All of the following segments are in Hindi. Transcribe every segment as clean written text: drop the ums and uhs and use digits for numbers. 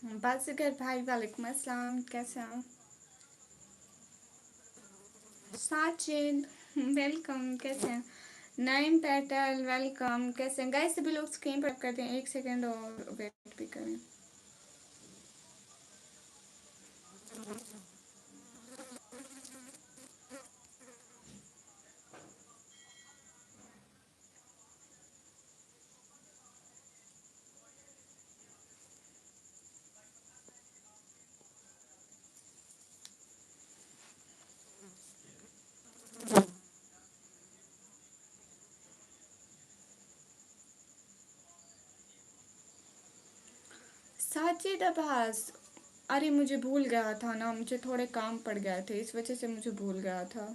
बाजीगर भाई वालेकुम अस्सलाम, कैसे हैं? साचिद वेलकम, कैसे हैं? नाइम पेटल वेलकम, कैसे हैं गाइस? सभी लोग स्क्रीन पर करते हैं, एक सेकंड और वेट भी करें। साजिद अब्बास, अरे मुझे भूल गया था ना, मुझे थोड़े काम पड़ गए थे, इस वजह से मुझे भूल गया था।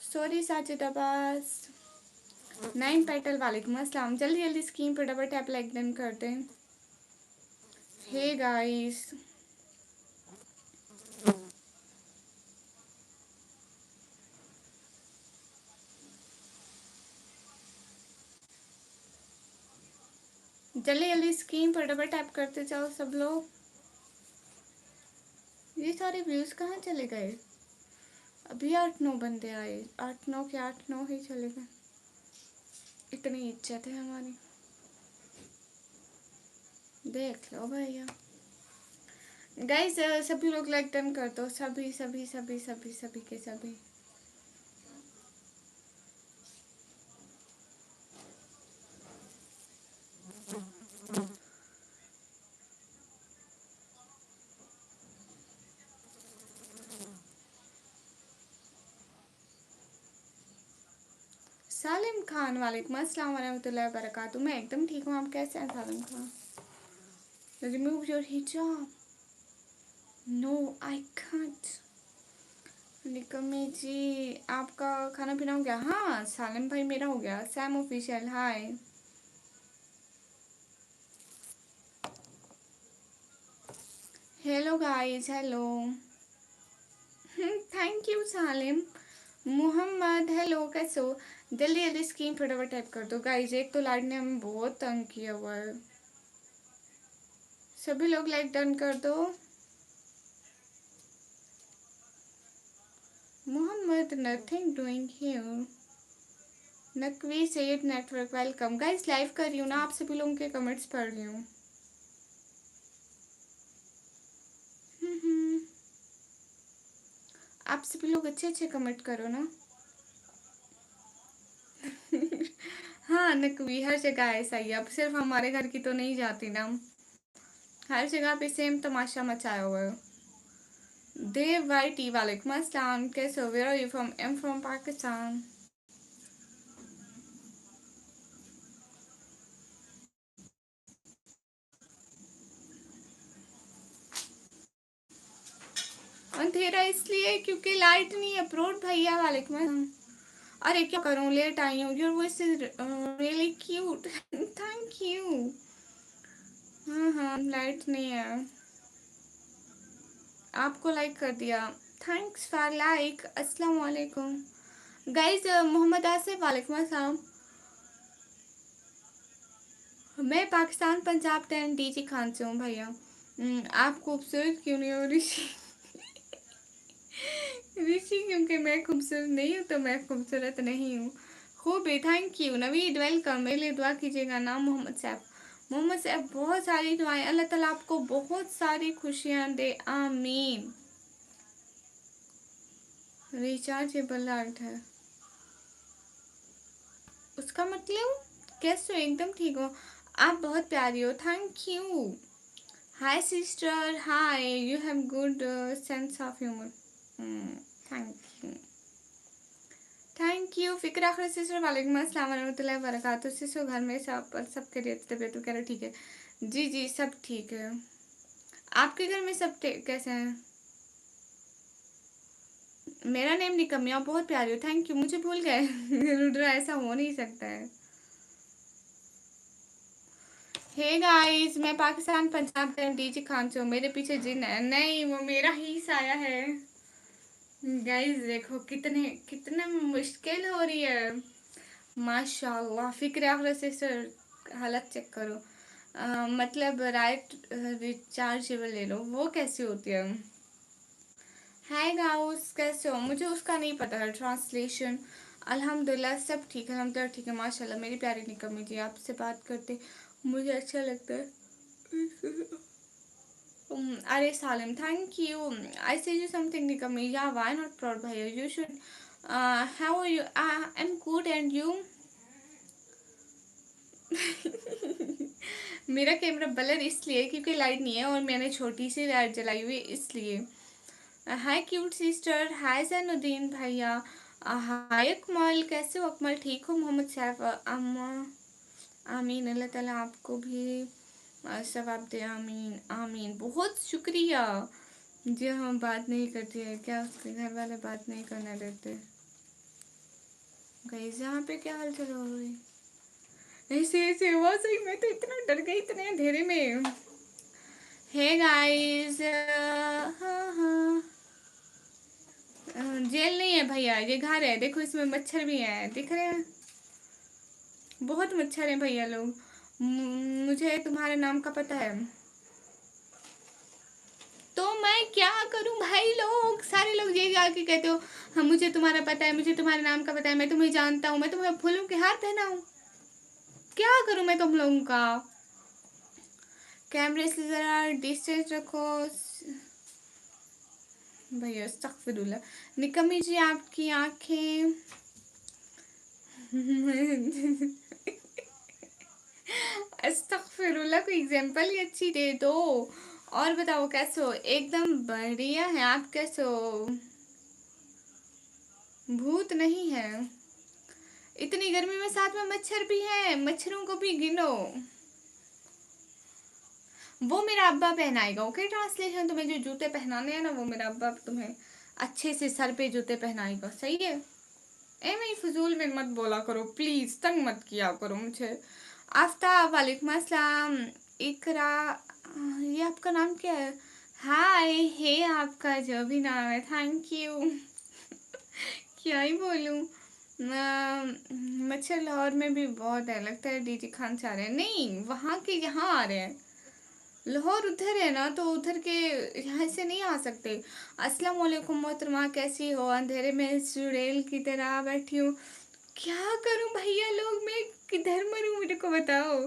सॉरी साजिद अब्बास। नाइम पेटल वालेकुम अस्सलाम, जल्दी जल्दी स्क्रीन पर डबल टैप लाइक डन कर दें। हे गाइस, जल्दी जल्दी स्क्रीन पर डबल टैप करते जाओ सब लोग। ये सारे व्यूज कहाँ चले गए? अभी 8-9 बंदे आए, 8-9 के 8-9 ही चले गए। इतनी इज्जत है हमारी, देख लो भैया। गाइस सभी लोग लाइक डन कर दो, सभी सभी सभी सभी सभी के सभी। सालिम खान वालेकुम अस्सलाम वरहमतुल्लाहि वबरकातुहू। मैं एकदम ठीक हूँ, आप कैसे हैं Salim Khan? Remove your hijab. No I can't. निकमी जी, आपका खाना पीना हो गया? हाँ सालिम भाई, मेरा हो गया। Sam official hi. Hello guys, hello. Thank you Salim. Mohammad hello, कैसे हो? जल्दी जल्दी स्क्रीन फटाफट टाइप कर दो गाइस, एक तो लाइट ने हमें बहुत तंग किया हुआ है। सभी लोग लाइक डन कर दो। Mohammad nothing doing here. Naqvi said network welcome. Guys live कर रही हूँ ना, आप सभी लोगों के कमेंट्स पढ़ रही हूँ। आप सभी लोग अच्छे अच्छे कमेंट करो ना। हाँ नकवी, हर जगह ऐसा ही, अब सिर्फ हमारे घर की तो नहीं जाती ना, हर जगह पे सेम तमाशा मचाया हुआ है। देव वाई टी वालेकुम अस्सलाम, कैसे हो? Where are you from? I am from Pakistan. अंधेरा इसलिए क्योंकि लाइट नहीं है। प्रोट भैया वालेकुम अस्सलाम। अरे क्या करूँ, लेट आई हूँ। Your voice is really cute. Thank you. हाँ हाँ, लाइट नहीं है। आपको लाइक कर दिया, थैंक्स फॉर लाइक। अस्सलाम वालेकुम गाइस। मोहम्मद आसिफ वालेकुम अस्सलाम। मैं पाकिस्तान पंजाब 10 डीजी खान से हूँ भैया। आप खूबसूरत क्यों नहीं हो ऋषि? ऋषि क्योंकि मैं खूबसूरत नहीं हूँ तो मैं खूबसूरत नहीं हूँ। खूब है, थैंक यू। नवीद वेलकम। मेरे लिए दुआ कीजिएगा। नाम मोहम्मद सैफ। मोहम्मद सैफ, बहुत सारी दुआएं, अल्लाह ताला आपको बहुत सारी खुशियाँ दे, आमीन। रिचार्जेबल लाइट है, उसका मतलब कैसे हो? एकदम ठीक हो, आप बहुत प्यारी हो, thank you. Hi sister, hi, you have good sense of humour. Thank you, thank you. फिक्र आखिर सिस्टर वालेकुम अस्सलाम वरहमतुल्लाहि वबरकातुहू। सिस्टर घर में सबके तबीयत वगैरह ठीक है? जी जी सब ठीक है। आपके घर में सब कैसे हैं? मेरा नेम निकम्या, बहुत प्यारी हो, थैंक यू। मुझे भूल गए। रुद्रा, ऐसा हो नहीं सकता है। हे गाइस, मैं पाकिस्तान पंजाब डीजी खान से हूँ। मेरे पीछे जिन है, नहीं वो मेरा ही साया है। गाइस देखो कितने कितने मुश्किल हो रही है। माशाल्लाह, फिक्र आखिर से सर, हालत चेक करो। मतलब राइट रिचार्जेबल ले लो, वो कैसी होती है? हाय गाउस, कैसे हो? मुझे उसका नहीं पता है ट्रांसलेशन। अल्हम्दुलिल्लाह सब ठीक है, अल्हम्दुलिल्लाह ठीक है, माशाल्लाह। मेरी प्यारी निकम्मी जी, आपसे बात करते मुझे अच्छा लगता है। अरे सालिम, थैंक यू। आई से यू समथिंग निकम्मी, या व्हाई नॉट प्राउड भाई, you should. How are you? I am good and you? मेरा कैमरा ब्लर इसलिए क्योंकि लाइट नहीं है और मैंने छोटी सी लाइट जलाई हुई इसलिए। हाय क्यूट सिस्टर, हाय जैनुद्दीन भैया, हाय अकमल, कैसे हो अकमल? ठीक हो? मोहम्मद सैफ, अम्मा, आमीन, अल्लाह ताला आपको भी सवाब दे, आमीन आमीन। बहुत शुक्रिया। जी हम बात नहीं करती है क्या? उसके घर वाले बात नहीं करने देते। गई यहाँ पे क्या हाल चल हो रही? ऐसे ऐसे हुआ सही, मैं तो इतना डर गई इतने अंधेरे में। हे गाइस, हाँ हाँ, जेल नहीं है भैया, ये घर है। देखो इसमें मच्छर भी है, दिख रहे हैं? बहुत मच्छर है भैया लोग। मुझे तुम्हारे नाम का पता है, तो मैं क्या करूं भाई? लोग सारे लोग ये आके कहते हो हाँ मुझे तुम्हारा पता है, मुझे तुम्हारे नाम का पता है, मैं तुम्हें जानता हूँ, मैं तुम्हें फूलों के हार पहनाऊं? क्या करूं मैं तुम लोगों का? कैमरे से जरा डिस्टेंस रखो भैया, अस्तगफिरुल्लाह। निकम्मी जी आपकी आंखें अस्तगफिरुल्लाह, कोई एग्जांपल ही अच्छी दे दो। और बताओ कैसे हो? एकदम बढ़िया है, आप कैसे हो? भूत नहीं है। इतनी गर्मी में साथ में मच्छर भी है, मच्छरों को भी गिनो। वो मेरा अब्बा पहनाएगा, ओके? ट्रांसलेशन, तुम्हें जो जूते पहनाने हैं ना वो मेरा अब्बा तुम्हें अच्छे से सर पे जूते पहनाएगा, सही है? एम फजूल में मत बोला करो प्लीज, तंग मत किया करो मुझे। आफ्ताब, वालेकुम अस्सलाम। इकरा, ये आपका नाम क्या है? हाय, हे, आपका जो भी नाम है, थैंक यू। क्या ही बोलूं। मच्छर लाहौर में भी बहुत है, लगता है डीजी खान से आ रहे हैं। नहीं, वहाँ के यहाँ आ रहे हैं। लाहौर उधर है ना, तो उधर के यहाँ से नहीं आ सकते। अस्सलाम वालेकुम मोहतरमा, कैसी हो? अंधेरे में चुड़ैल की तरह बैठी हूँ। क्या करूं भैया लोग, मैं किधर मरूं, मेरे को बताओ।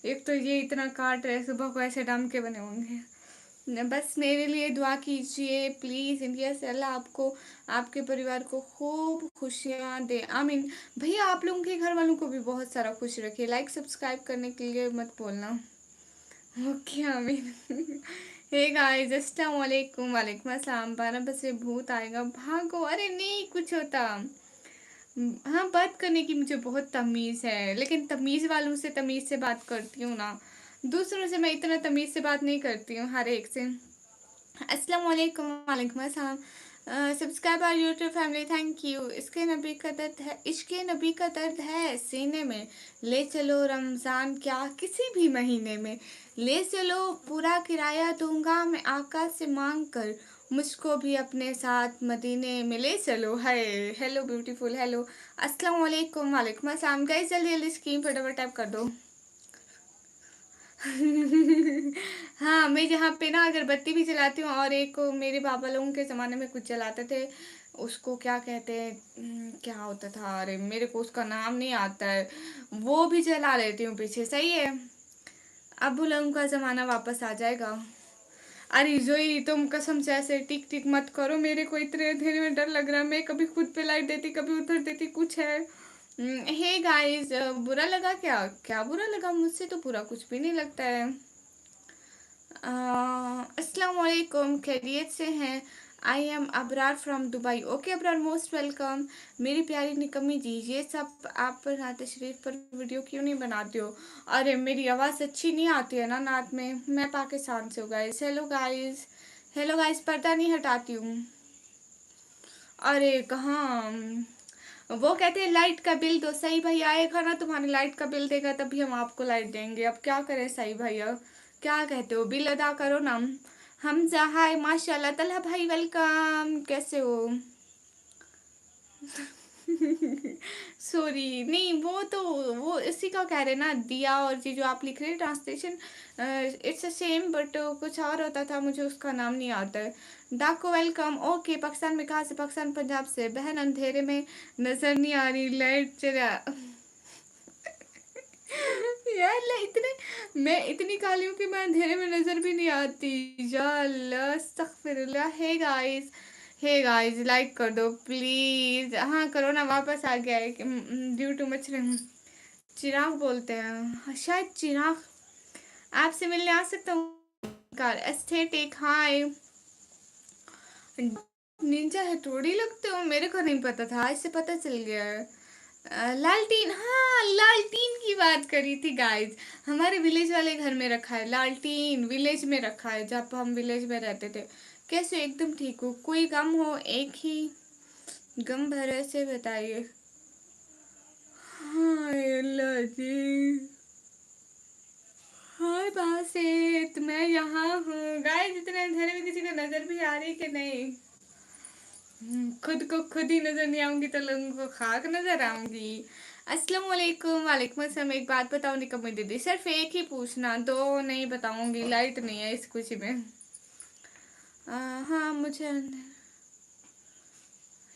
एक तो ये इतना काट रहे, सुबह को ऐसे डम के बने होंगे। बस मेरे लिए दुआ कीजिए प्लीज़। इंडिया से अल्लाह आपको, आपके परिवार को खूब खुशियाँ दे, आमीन। भैया आप लोगों के घर वालों को भी बहुत सारा खुश रखिए। लाइक सब्सक्राइब करने के लिए मत भूलना, ओके आमीन। हे गाइस, अस्सलाम वालेकुम। वालेकुम अस्सलाम। 12 बजे भूत आएगा, भागो। अरे नहीं कुछ होता। हाँ, बात करने की मुझे बहुत तमीज़ है, लेकिन तमीज़ वालों से तमीज़ से बात करती हूँ ना, दूसरों से मैं इतना तमीज़ से बात नहीं करती हूँ हर एक से। अस्सलाम वालेकुम। वालेकुम अस्सलाम। Subscribe our YouTube family, thank you. इसके नबी का दर्द है, इश्के नबी का दर्द है सीने में, ले चलो रमज़ान क्या किसी भी महीने में, ले चलो पूरा किराया दूंगा मैं आका से मांग कर, मुझको भी अपने साथ मदीने में ले चलो। है, हेलो ब्यूटीफुल, हेलो, अस्सलाम वालेकुम। वालेकुम अस्सलाम। गाइस जल्दी जल्दी स्क्रीन पर डबल टैप कर दो। हाँ, मैं जहाँ पे ना अगरबत्ती भी जलाती हूँ, और एक मेरे बाबा लोगों के ज़माने में कुछ जलाते थे, उसको क्या कहते हैं, क्या होता था, अरे मेरे को उसका नाम नहीं आता है, वो भी जला लेती हूँ पीछे, सही है। अब उन लोगों का ज़माना वापस आ जाएगा। अरे जोई, तुम कसम से ऐसे टिक टिक मत करो, मेरे को इतने अंधेरे में डर लग रहा है। मैं कभी खुद पे लाइट देती, कभी उधर देती, कुछ है। हे गाइस, बुरा लगा क्या? क्या बुरा लगा? मुझसे तो बुरा कुछ भी नहीं लगता है। अस्सलाम वालेकुम, खैरियत से हैं? I am Abrar from Dubai. Okay Abrar, most welcome. मेरी प्यारी निकम्मी जी, ये सब आप पर नात शरीफ पर वीडियो क्यों नहीं बनाते हो? अरे मेरी आवाज़ अच्छी नहीं आती है ना नात में, मैं पाकिस्तान से हूँ guys. Hello guys, hello guys, पर्दा नहीं हटाती हूँ। अरे कहाँ, वो कहते हैं लाइट का बिल दो। सही भैया आएगा ना, तुम्हारी लाइट का बिल देगा तभी हम आपको लाइट देंगे। अब क्या करें सही भैया, क्या कहते हो, बिल अदा करो ना। हमजा हाय, माशाल्लाह। तलहा भाई वेलकम, कैसे हो? सॉरी, नहीं वो इसी का कह रहे ना, दिया और ये जो आप लिख रहे हैं translation, it's a same but कुछ और होता था, मुझे उसका नाम नहीं आता है। डाको वेलकम। ओके, पाकिस्तान में कहाँ से? पाकिस्तान पंजाब से। बहन अंधेरे में नजर नहीं आ रही, लाइट चला। यार इतने, मैं इतनी काली हूँ कि मैं अंधेरे में नजर भी नहीं आती। या अल्लाह, अस्तगफिरुल्लाह। Hey guys, hey guys like कर दो प्लीज। हाँ करो ना, वापस आ गया है ड्यू टू मच। चिराग बोलते हैं, हाँ, शायद चिराग। आपसे मिलने आ सकता हूँ? कार एस्थेटिक, हाय। निंजा है थोड़ी लगते हो, मेरे को नहीं पता था, आज से पता चल गया है। लालटीन, हाँ लालटीन की बात करी थी गाइस। हमारे विलेज वाले घर में रखा है लालटीन, विलेज में रखा है जब हम विलेज में रहते थे। कैसे? एकदम ठीक हो? कोई गम हो, एक ही गम भरे से बताइए। हाँ अल्लाह जी। हाय बासित, मैं यहाँ हूँ गाइस। इतने अंधेरे में किसी को नजर भी आ रही कि नहीं? खुद को खुद ही नजर नहीं आऊंगी तो लोगों को खाक नजर आऊंगी। अस्सलाम वालेकुम। वालेकुम अस्सलाम। एक बात बताओ निकम्मी दीदी, सिर्फ एक ही पूछना, दो नहीं बताऊंगी, लाइट नहीं है इस खुशी में। हाँ मुझे।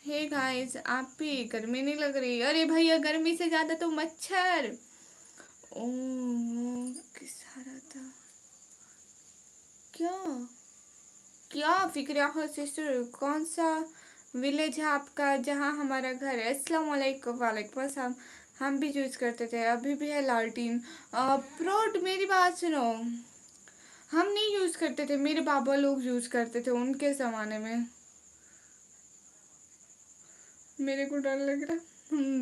हे गाइस, आप भी गर्मी नहीं लग रही? अरे भैया गर्मी से ज्यादा तो मच्छर। ओ, किस रहा था? क्या? क्या फिक्र हो सिस्टर? कौन सा विलेज है आपका जहाँ हमारा घर है? अस्सलाम वालेकुम। वालेकुम अस्सलाम। हम भी यूज करते थे, अभी भी है लालटीन। प्रोट मेरी बात सुनो, हम नहीं यूज करते थे, मेरे बाबा लोग यूज करते थे उनके जमाने में। मेरे को डर लग रहा।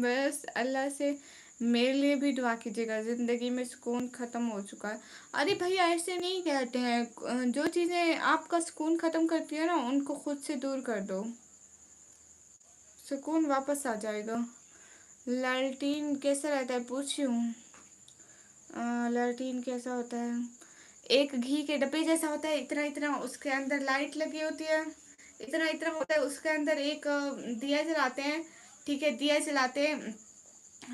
बस अल्लाह से मेरे लिए भी दुआ कीजिएगा, ज़िंदगी में सुकून ख़त्म हो चुका है। अरे भैया ऐसे नहीं कहते हैं, जो चीज़ें आपका सुकून ख़त्म करती है ना उनको खुद से दूर कर दो, सुकून वापस आ जाएगा। लालटीन कैसा रहता है पूछूं? लालटीन कैसा होता है? एक घी के डब्बे जैसा होता है, इतना इतना, उसके अंदर लाइट लगी होती है। इतना इतना होता है, उसके अंदर एक दिया जलाते हैं। ठीक है, दिया जलाते हैं,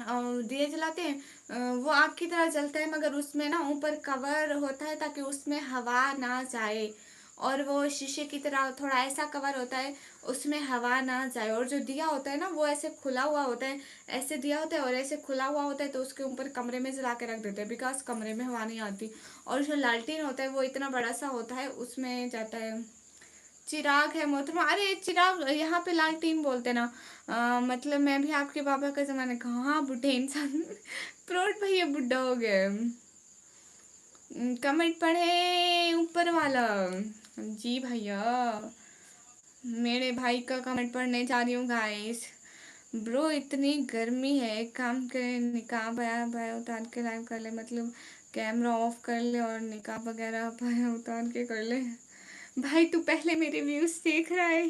और दिए जलाते हैं। वो आग की तरह जलता है, मगर उसमें ना ऊपर कवर होता है ताकि उसमें हवा ना जाए। और वो शीशे की तरह थोड़ा ऐसा कवर होता है, उसमें हवा ना जाए। और जो दिया होता है ना वो ऐसे खुला हुआ होता है, ऐसे दिया होता है और ऐसे खुला हुआ होता है, तो उसके ऊपर कमरे में जला के रख देते हैं, बिकॉज कमरे में हवा नहीं आती। और जो लालटेन होता है वो इतना बड़ा सा होता है, उसमें जाता है। चिराग है मोहतरमा। अरे चिराग यहाँ पे लालटीन बोलते ना। मतलब मैं भी आपके बाबा का जमाने का, हाँ बुढ़े इंसान। प्रोट भैया बुढ़ा हो गए। कमेंट पढ़े ऊपर वाला। जी भैया, मेरे भाई का कमेंट पढ़ने जा रही हूँ गाइस। ब्रो इतनी गर्मी है, एक काम करे, निकाब आया भाई उतार के लाइव कर ले, मतलब कैमरा ऑफ कर ले और निकाब वगैरह भाई उतार के कर ले। भाई तू पहले मेरे व्यूज देख रहा है,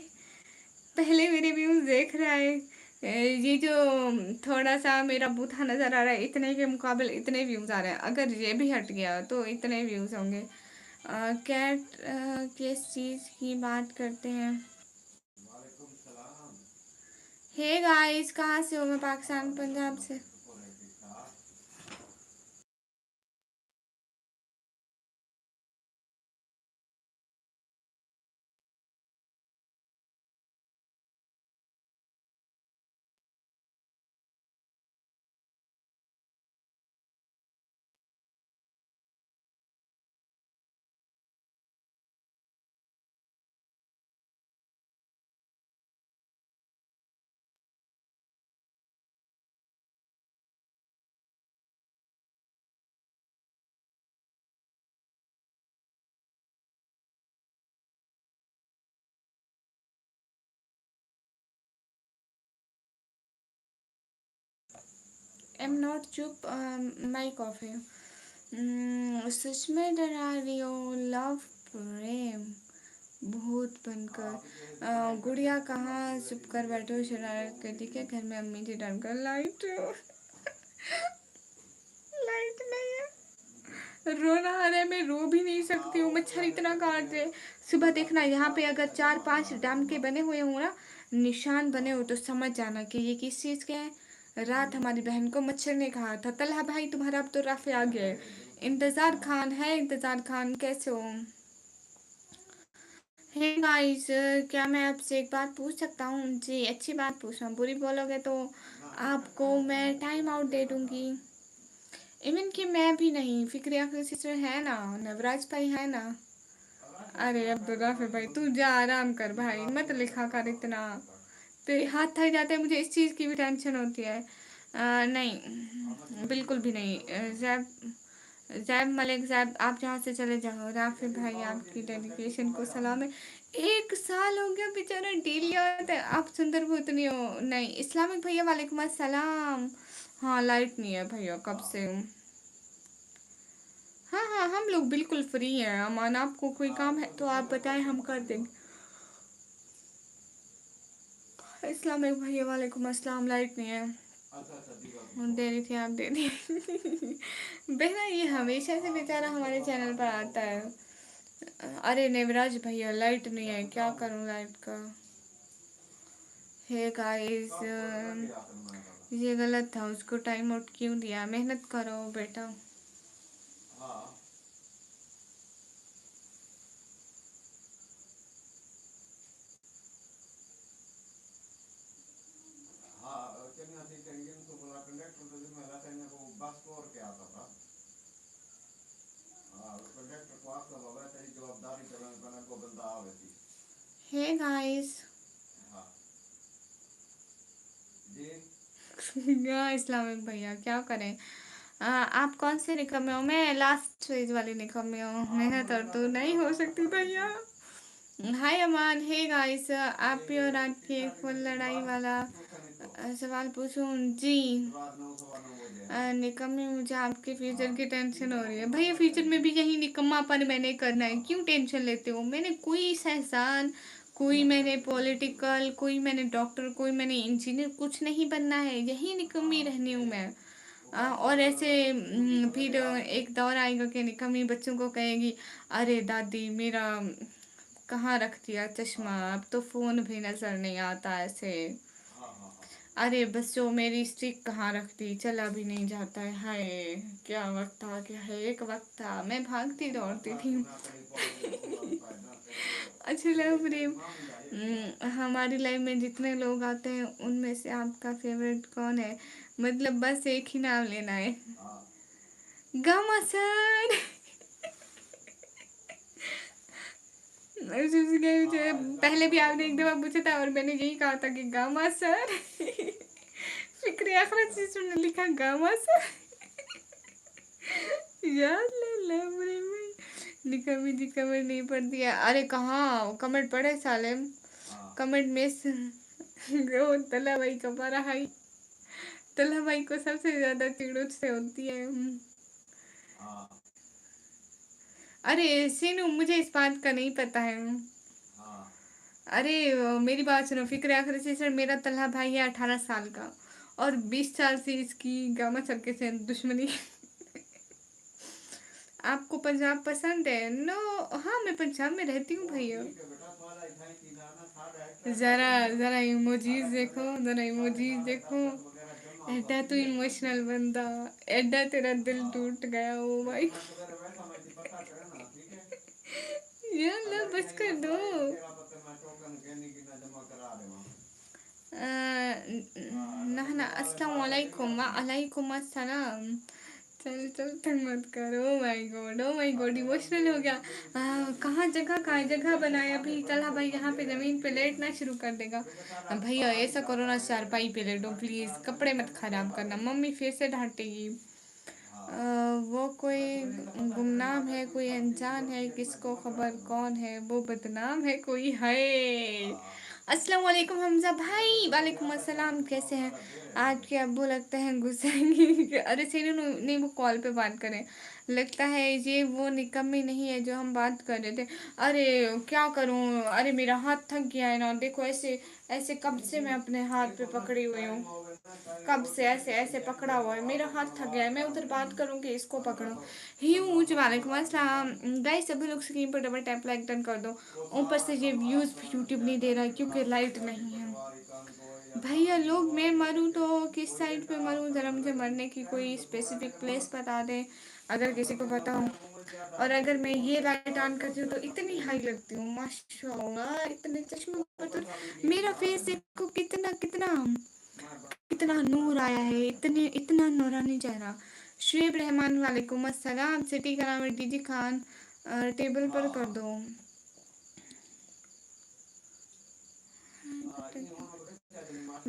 पहले मेरे व्यूज देख रहा है। ये जो थोड़ा सा मेरा बूथा नज़र आ रहा है, इतने के मुकाबले इतने व्यूज़ आ रहे हैं, अगर ये भी हट गया तो इतने व्यूज़ होंगे। कैट किस चीज़ की बात करते हैं? हे गाइस, कहाँ से हो? मैं पाकिस्तान पंजाब से। आई एम नॉट चुप, माइक ऑफ है। सच में डरा रही हो? लव प्रेम भूत बनकर। गुड़िया कहाँ चुप कर बैठे हो, शरारत कर दी क्या घर में? अम्मी जी डर कर। लाइट लाइट नहीं है, रोना आ रहा है, मैं रो भी नहीं सकती हूँ, मच्छर इतना काट रहे। सुबह देखना यहाँ पे अगर 4-5 डाम के बने हुए हो ना, निशान बने हो, तो समझ जाना कि ये किस चीज़ के हैं। रात हमारी बहन को मच्छर ने खाया था। तलहा भाई तुम्हारा अब तो राफे आ गया है। इंतजार खान है, इंतजार खान कैसे हो? हे गाइस, क्या मैं आपसे एक बात पूछ सकता हूँ? जी अच्छी बात पूछ रहा हूँ, बुरी बोलोगे तो आपको मैं टाइम आउट दे दूंगी। इवन कि मैं भी नहीं, फिक्रिया की सिस्टर है ना, नवराज भाई है ना। अरे अब्दुल राफे भाई तू जा आराम कर भाई, मत लिखा कर इतना, तेरे हाथ थक जाते हैं, मुझे इस चीज़ की भी टेंशन होती है। नहीं बिल्कुल भी नहीं। जैब जैब मलिक जैब, आप जहाँ से चले जाओ। राफे भाई आपकी डेडिकेशन को सलाम है। 1 साल हो गया बेचारा डेली आता है, आप सुंदर बहुत नहीं हो। नहीं इस्लामिक भैया वालेकुम अस्सलाम। हाँ लाइट नहीं है भैया कब से। हाँ हाँ हम लोग बिल्कुल फ्री हैं अमान, आपको कोई काम है तो आप बताएं, हम कर देंगे। इस्लामिक भैया वालेकुम अस्सलाम, लाइट नहीं है। दे रही थी आप दे दी। बहना ये हमेशा से बेचारा हमारे चैनल पर आता है। अरे नेवराज भैया लाइट नहीं है, क्या करूं लाइट का। हे गाइस, ये गलत था, उसको टाइम आउट क्यों दिया? मेहनत करो बेटा। Hey guys. या इस्लामिक भैया क्या करें। आप कौन से निकम में हो? मैं लास्ट स्टेज वाली निकम में हूँ, मेहनत और तो नहीं हो सकती भैया। हाय अमान। हे गाइस, आप भी और आपकी एक फुल लड़ाई वाला सवाल पूछूं? जी निकम्मी, मुझे आपके फ्यूचर की टेंशन हो रही है भैया। फ्यूचर में भी यही निकम्मापन मैंने करना है, क्यों टेंशन लेते हो? मैंने कोई सहसान, कोई मैंने पॉलिटिकल, कोई मैंने डॉक्टर, कोई मैंने इंजीनियर कुछ नहीं बनना है, यही निकम्मी रहनी हूँ मैं। और ऐसे फिर एक दौर आएगा कि निकम्मी बच्चों को कहेगी, अरे दादी मेरा कहाँ रख दिया चश्मा, अब तो फ़ोन भी नज़र नहीं आता ऐसे। अरे बस जो मेरी स्टिक कहाँ रख दी, चला भी नहीं जाता है। हाय क्या वक्त था, क्या है एक वक्त था, मैं भागती दौड़ती थी। अच्छा लव प्रेम, हमारी लाइफ में जितने लोग आते हैं उनमें से आपका फेवरेट कौन है? मतलब बस एक ही नाम लेना है। Gamma sir. मुझे पहले भी आपने एक दफा पूछा था और मैंने यही कहा था कि गामा सर। फिक्र आखिरत से सुनने लिखा गामा सर। यार ले में निकमी जी कमेंट नहीं पढ़ती है। अरे कहाँ कमेंट पढ़े साले, कमेंट मिस। वो तला भाई का पारा हाई, तला भाई को सबसे ज्यादा चिड़ो से होती है। अरे सीनू मुझे इस बात का नहीं पता है। अरे मेरी बात सुनो, फिक्र आखिर से सर, मेरा तल्हा भाई है 18 साल का और 20 साल से इसकी गामा सर से दुश्मनी। आपको पंजाब पसंद है? नो, हाँ मैं पंजाब में रहती हूँ भैया। जरा जरा इमोजीज देखो, जरा इमोजीज देखो। एडा तू इमोशनल बंदा, एडा तेरा दिल टूट गया ओ भाई। यार ला बस कर दो। नहना अस्सलाम वालेकुम, वालेकुम अस्सलाम। चल चल तंग मत करो। Oh my God, oh my God, emotional हो गया। कहाँ जगह, कहाँ जगह बनाए अभी? चला भाई यहाँ पे ज़मीन पे लेटना शुरू कर देगा। भैया ऐसा करो ना, चारपाई पे लेटो प्लीज़, कपड़े मत खराब करना, मम्मी फिर से डांटेगी। वो कोई गुमनाम है, कोई अनजान है, किसको खबर कौन है वो बदनाम है कोई है। अस्सलाम वालेकुम हमजा भाई। वालेकुम अस्सलाम, कैसे हैं? आपके अब्बू लगता है गुस्से हैं। अरे सीनू नहीं, वो कॉल पे बात करें, लगता है ये वो निकम्मी नहीं है जो हम बात कर रहे थे। अरे क्या करूं, अरे मेरा हाथ थक गया है ना, देखो ऐसे ऐसे कब से मैं अपने हाथ पे पकड़ी हुई हूँ, कब से ऐसे ऐसे पकड़ा हुआ है, मेरा हाथ थक गया है। मैं उधर बात करूँगी, इसको पकड़ो। ह्यूज वालेकुम अस्सलाम। गाइस सभी लोग स्क्रीन पर डबल टैप लाइक डन कर दो। ऊपर से ये व्यूज़ भी यूट्यूब नहीं दे रहा है क्योंकि लाइट नहीं है। भैया लोग, मैं मरूँ तो किस साइड पे मरूँ, ज़रा मुझे मरने की कोई स्पेसिफिक प्लेस बता दे अगर किसी को पता हो। और अगर मैं ये लाइट ऑन करती हूँ तो इतनी हाई लगती हूँ, माशाल्लाह, इतने चश्मे पर तो मेरा फेस देखो कितना कितना कितना नूर आया है, इतने इतना नूरानी चेहरा। शुएब रहमान, वालेकुम अस्सलाम। सिटी का नाम है डीजी खान, टेबल पर कर दो।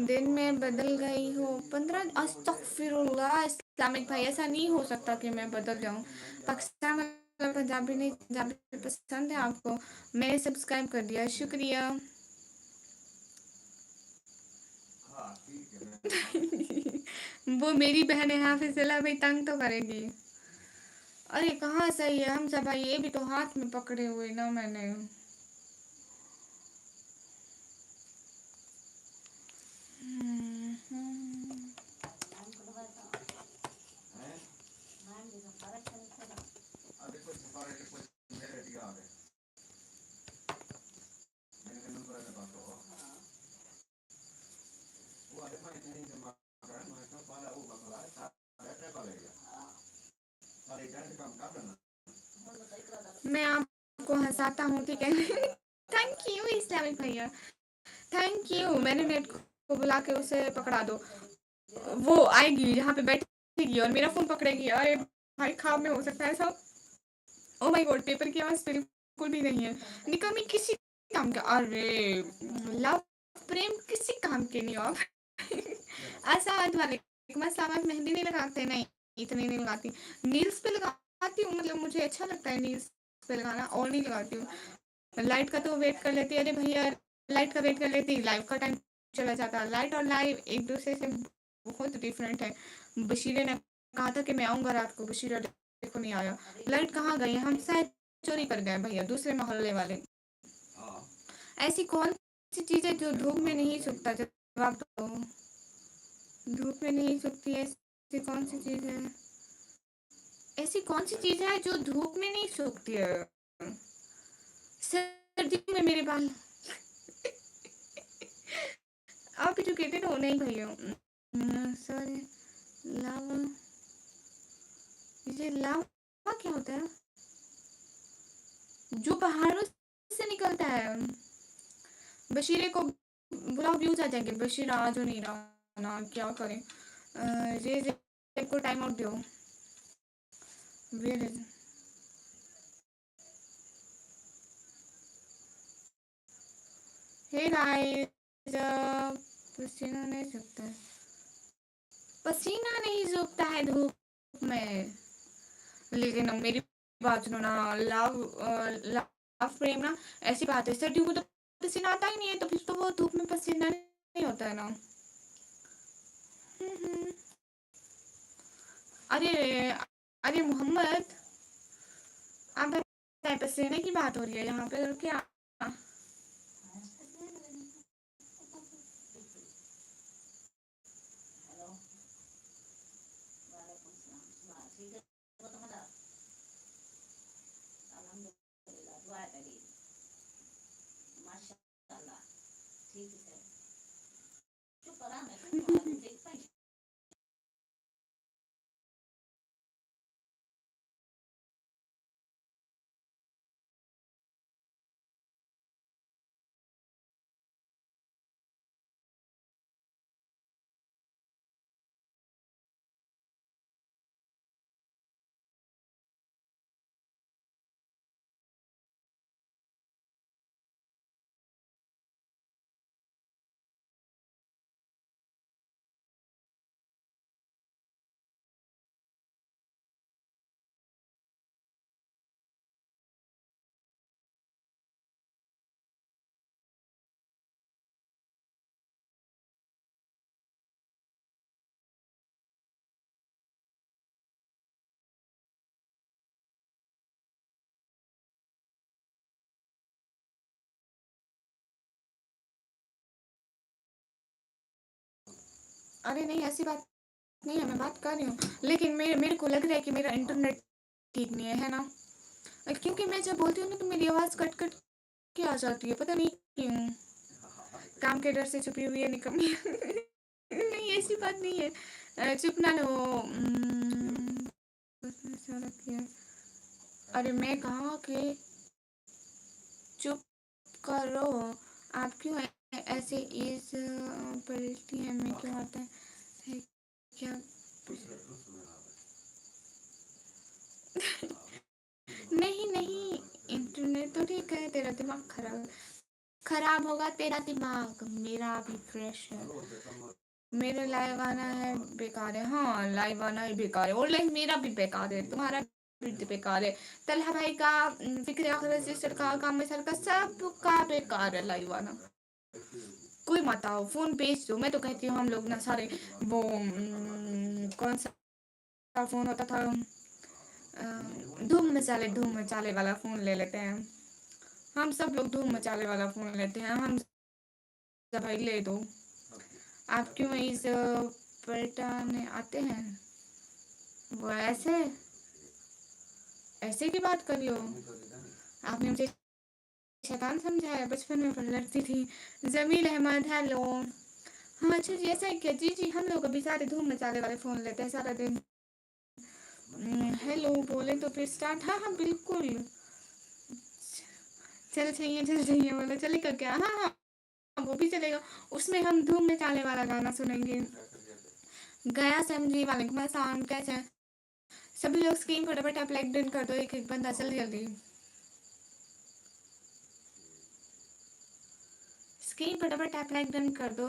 दिन में बदल गई हो 15, अस्तगफिरुल्लाह इस्लामिक भाई, ऐसा नहीं हो सकता कि मैं बदल जाऊं। पाकिस्तान वाला पंजाबी नहीं, पंजाबी पसंद है आपको, मैंने सब्सक्राइब कर दिया, शुक्रिया। वो मेरी बहन है हाफिज़ल्ला भाई, तंग तो करेगी। अरे कहाँ सही है हमजा भाई, ये भी तो हाथ में पकड़े हुए ना मैंने। मैं आपको हंसाता हूँ, ठीक है। थैंक यू इस्लामिक भैया, थैंक यू। मैंने नेट को बुला के उसे पकड़ा दो, वो आएगी यहाँ पे बैठेगी और मेरा फोन पकड़ेगी। अरे भाई, खाब में हो सकता है सब। ओ माय गॉड, पेपर की आवाज बिल्कुल भी नहीं है, निकम्मी किसी काम का। अरे लव प्रेम किसी काम के नहीं हो आप। आसाद वाले मसला, मेहंदी नहीं लगाते? नहीं, इतनी नहीं लगाती। नील्स पे लगाती हूँ, मतलब मुझे अच्छा लगता है नील्स पे लगाना, और नहीं लगाती हूँ। लाइट का तो वेट कर लेती है, अरे भैया लाइट का वेट कर लेती, लाइव का टाइम चला जाता। लाइट और लाइव एक दूसरे से बहुत डिफरेंट है। बशीरे ने कहा था कि मैं आऊंगा रात को, बशीरा देखो नहीं आया। लाइट कहाँ गई, हम शायद चोरी कर गए भैया, दूसरे मोहल्ले वाले। ऐसी कौन सी चीज है जो धूप में नहीं सूखता, जवाब दो। धूप में नहीं सूखती, ऐसी कौन सी चीज है? ऐसी कौन सी चीज है जो धूप में नहीं सूखती है? सर्दी में मेरे बाल। आप एजुकेटेड हो? नहीं भैया, सॉरी। लावा, ये लावा क्या होता है? जो पहाड़ों से निकलता है। बशीरे को बुलाओ, व्यूज आ जाएंगे। बशीर आज नहीं रहा ना, क्या करें। ये को टाइम आउट दो। वेयर इज, हे गाइस, पसीना नहीं सूखता है, पसीना नहीं सूखता है धूप में। लेकिन मेरी बात सुनो ना, लव लव प्रेम ना ऐसी बात है, सर्दियों को तो पसीना आता ही नहीं है, तो फिर तो वो धूप में पसीना नहीं होता है ना। हम्म। अरे अरे मोहम्मद, आप बताए, पसीने की बात हो रही है यहाँ पे और क्या? अरे नहीं, ऐसी बात नहीं है, मैं बात कर रही हूँ, लेकिन मेरे मेरे को लग रहा है कि मेरा इंटरनेट ठीक नहीं है ना। क्योंकि मैं जब बोलती हूँ ना तो मेरी आवाज़ कट कट के आ जाती है, पता नहीं क्यों। काम के डर से छुपी हुई है निकम्मी। नहीं, ऐसी बात नहीं है। चुप ना लो। उसने सारा किया। अरे मैं कहा कि चुप करो। आप क्यों ऐसे इस पलटी है में क्यों आता है क्या? नहीं नहीं, इंटरनेट तो ठीक है, तेरा दिमाग खराब खराब होगा तेरा दिमाग, मेरा भी फ्रेश है। मेरा लाइव आना है बेकार है, हाँ लाइव आना ही बेकार है, और लाइव मेरा भी बेकार है, तुम्हारा भी बेकार है। तलहा भाई का, फिक्र रजिस्टर का, काम सर का, सबका बेकार है लाइव आना। कोई मत आओ, फोन भेज दो। मैं तो कहती हूँ हम लोग ना सारे वो कौन सा फोन होता था, धूम मचाले वाला फोन ले लेते हैं। हम सब लोग धूम मचाले वाला फोन लेते हैं हम सब। भाई ले दो। आप क्यों इस पलटाने आते हैं? वो ऐसे ऐसे की बात कर रही हो? आपने मुझे शैतान समझा है? बचपन में पर लड़ती थी। जमील अहमद हेलो। हाँ अच्छा जी, ऐसा है क्या? जी जी, हम लोग अभी सारे धूम मचाले वाले फोन लेते हैं सारा दिन। हेलो बोले तो फिर स्टार्ट। हाँ हाँ बिल्कुल। चल चाहिए बोला, चलेगा क्या? हाँ हाँ, वो भी चलेगा। उसमें हम धूम मचाले वाला गाना सुनेंगे। गया समझी वालेकुम अस्सलाम, कैसे हैं सभी लोग? स्क्रीन फटाफट आप लाइक डन कर दो, एक एक बंदा, जल्दी जल्दी स्क्रीन फटाफट आप लाइक डन कर दो।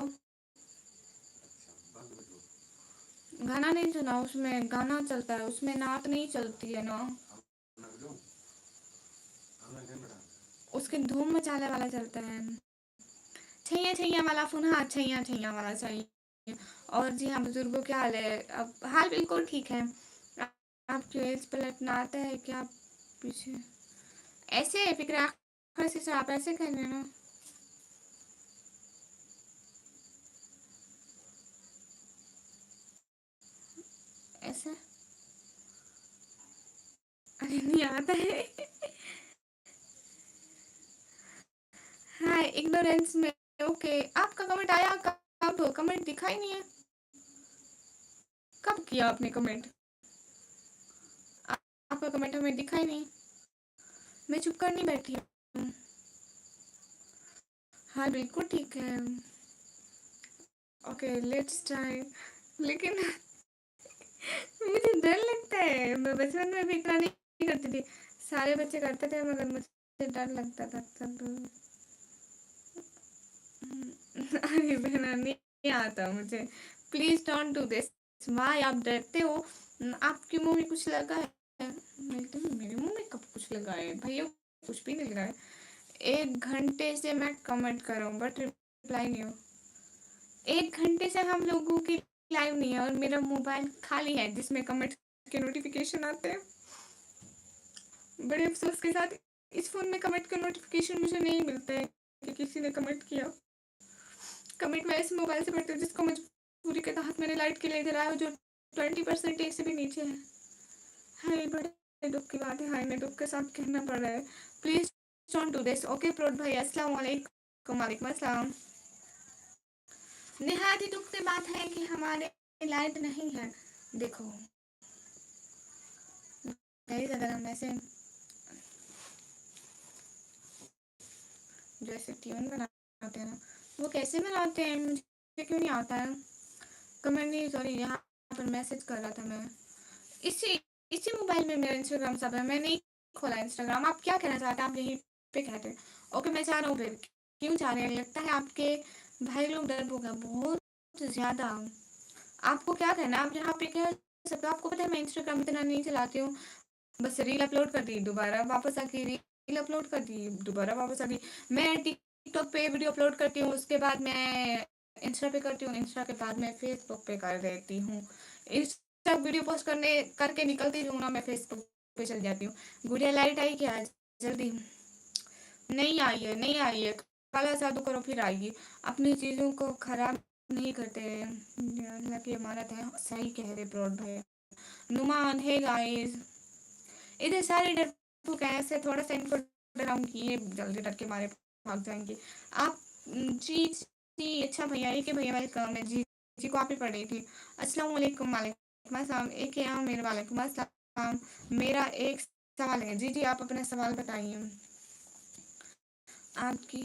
गाना नहीं सुना? उसमें गाना चलता है, उसमें नात नहीं चलती है ना, उसके धूम मचाने वाला चलता है। छैया छैया वाला फोन, हाँ छैया छैया वाला चाहिए। और जी हाँ बुजुर्गों, क्या हाल है? अब हाल बिल्कुल ठीक है। आपकी एज पलटना आता है क्या पीछे? ऐसे फिक्र आखिर से आप ऐसे कर रहे हैं ना। ऐसे अरे नहीं आता है। हाँ इग्नोरेंस में। ओके, आपका कमेंट आया कब? कमेंट दिखाई नहीं है। कब किया आपने कमेंट? आपका कमेंट हमें दिखाई नहीं। मैं चुप कर नहीं बैठी हूँ। हाँ बिल्कुल ठीक है। Okay let's try. लेकिन मुझे डर लगता है, मैं बचपन में भी इतना नहीं करती थी। सारे बच्चे करते थे मगर मुझे डर लगता था तब। अरे बहना नहीं आता मुझे। Please don't do this. Why आप डरते हो? आपके मुंह में कुछ लगा है? मेरे मुंह में कब कुछ लगा है भैया? कुछ भी नहीं लगा है। 1 घंटे से मैं कमेंट कर रहा हूँ बट रिप्लाई नहीं हो। 1 घंटे से हम लोगों की लाइव नहीं है और मेरा मोबाइल खाली है जिसमें कमेंट के नोटिफिकेशन आते हैं। बड़े अफसोस के साथ इस फोन में कमेंट का नोटिफिकेशन मुझे नहीं मिलता है कि किसी ने कमेंट किया। कमेंट मैं इस मोबाइल से पढ़ती हूँ जिसको मजबूरी के तहत मैंने लाइट के लिए जलाया, जो 20% से भी नीचे है। हाय बड़े दुख की बात है, हाय मैं दुख के साथ कहना पड़ रहा है। Please don't do this. Okay प्रोट भाई अस्सलाम वालेकुम। वालेकुम अस्सलाम। निहायत ही दुख की बात है कि हमारे लाइट नहीं है। देखो गाइस, अगर हम ऐसे जैसे ट्यून बनाते हैं ना, वो कैसे बनाते हैं मुझे क्यों नहीं आता है? कमेंट नहीं, सॉरी यहाँ पर मैसेज कर रहा था मैं। इसी इसी मोबाइल में मेरा इंस्टाग्राम सब है, मैं नहीं खोला इंस्टाग्राम। आप क्या कहना चाहते हैं? आप यहीं पे कहते हैं। ओके मैं चाह रहा हूँ फिर। क्यों चाह रहे हैं? लगता है आपके भाई लोग डरपोक है बहुत ज्यादा। आपको क्या कहना है? आप यहाँ पे कह सकते हो। आपको पता है मैं इंस्टाग्राम इतना नहीं चलाती हूँ। बस रील अपलोड कर दी, दोबारा वापस आके रील अपलोड कर दी, दोबारा वापस आ गई। मैं टिकटॉक पे वीडियो अपलोड करती हूँ, उसके बाद मैं इंस्टा पे करती हूँ, इंस्टा के बाद मैं फेसबुक पे कर देती हूँ। इंस्टा वीडियो पोस्ट करने करके निकलती हूँ ना, मैं फेसबुक पे चल जाती हूँ। गुड़िया लाइट आई क्या आज? जल्दी। नहीं आई है, नहीं आई है। काला जादू करो फिर आएगी। अपनी चीज़ों को खराब नहीं करते। अल्लाह की अमानत है, सही कह रहे प्रौढ़ भाई। नुमान है गाइस, इधर सारे डरपोक हैं, ऐसे थोड़ा सा इनको डराऊंगी ये जल्दी डर के मारे भाग जाएंगे। आप जी जी, अच्छा भैया, एक ही भैया वेलकम मैं जी को आप ही पढ़ रही थी। अस्सलाम वालेकुम, वालेकुम अस्सलाम, एक ही मेरे वालेकुम अस्सलाम। मेरा एक सवाल है। जी, आप अपना सवाल बताइए। आपकी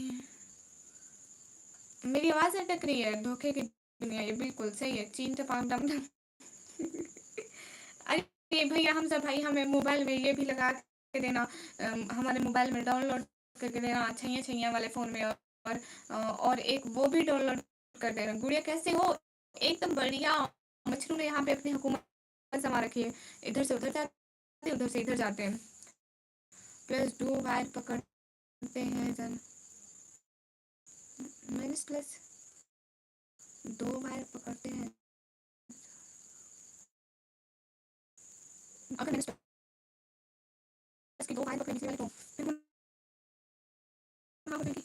मेरी आवाज़ अटक रही है, धोखे की दुनिया ये बिल्कुल सही है। चीन टपांग डम डम। अरे भैया हमज़ा भाई हमें मोबाइल में ये भी लगा के देना हमारे मोबाइल में डाउनलोड करके देना छैया-छैया वाले फ़ोन में और एक वो भी डाउनलोड कर देना। गुड़िया कैसे हो? एकदम बढ़िया। मछलू ने यहाँ पे अपनी हुकूमत जमा रखी है। इधर से उधर जाते हैं, उधर से इधर जाते हैं। प्लस 2 वायर पकड़ते हैं इधर। माइनस प्लस 2 वायर पकड़ते हैं। अगर माइनस प्लस की 2 वायर पकड़ने वाले तो फिर कहाँ पकड़ेगी?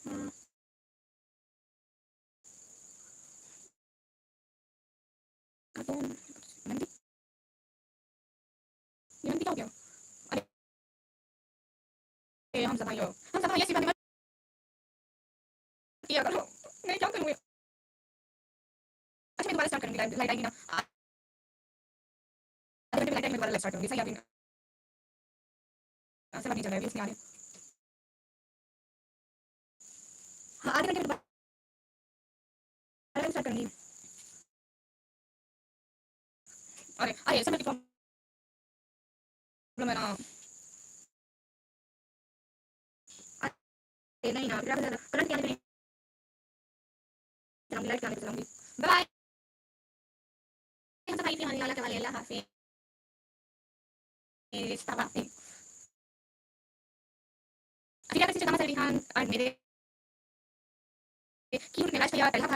हाँ, तो नंदी ये नंदी क्या हो गया? अरे हमज़ा भाई ऐसी बातें मत किया करो। मैं क्या करूँ? अच्छा मैं दोबारा स्टार्ट करूँगी लाइव लाइट आएगी ना आधे घंटे में लाइट आएगी मैं दोबारा लाइव स्टार्ट करूँगी सही आ रही है ना ऐसा नहीं चल रहा है इसलिए आ रही है हाँ आधे घंटे में दोबारा लाइव स्टार्ट करूँगी अरे सब प्रॉब्लम है ना अरे नहीं ना फिर आप करंट क्या नहीं चलाऊंगी लाइट क्या नहीं चलाऊंगी बाय हम सफाई की हमारी वाला के वाले अल्लाह हाफिज़ फिर कैसे जगह से रिहान और मेरे क्यों मेरा पहला था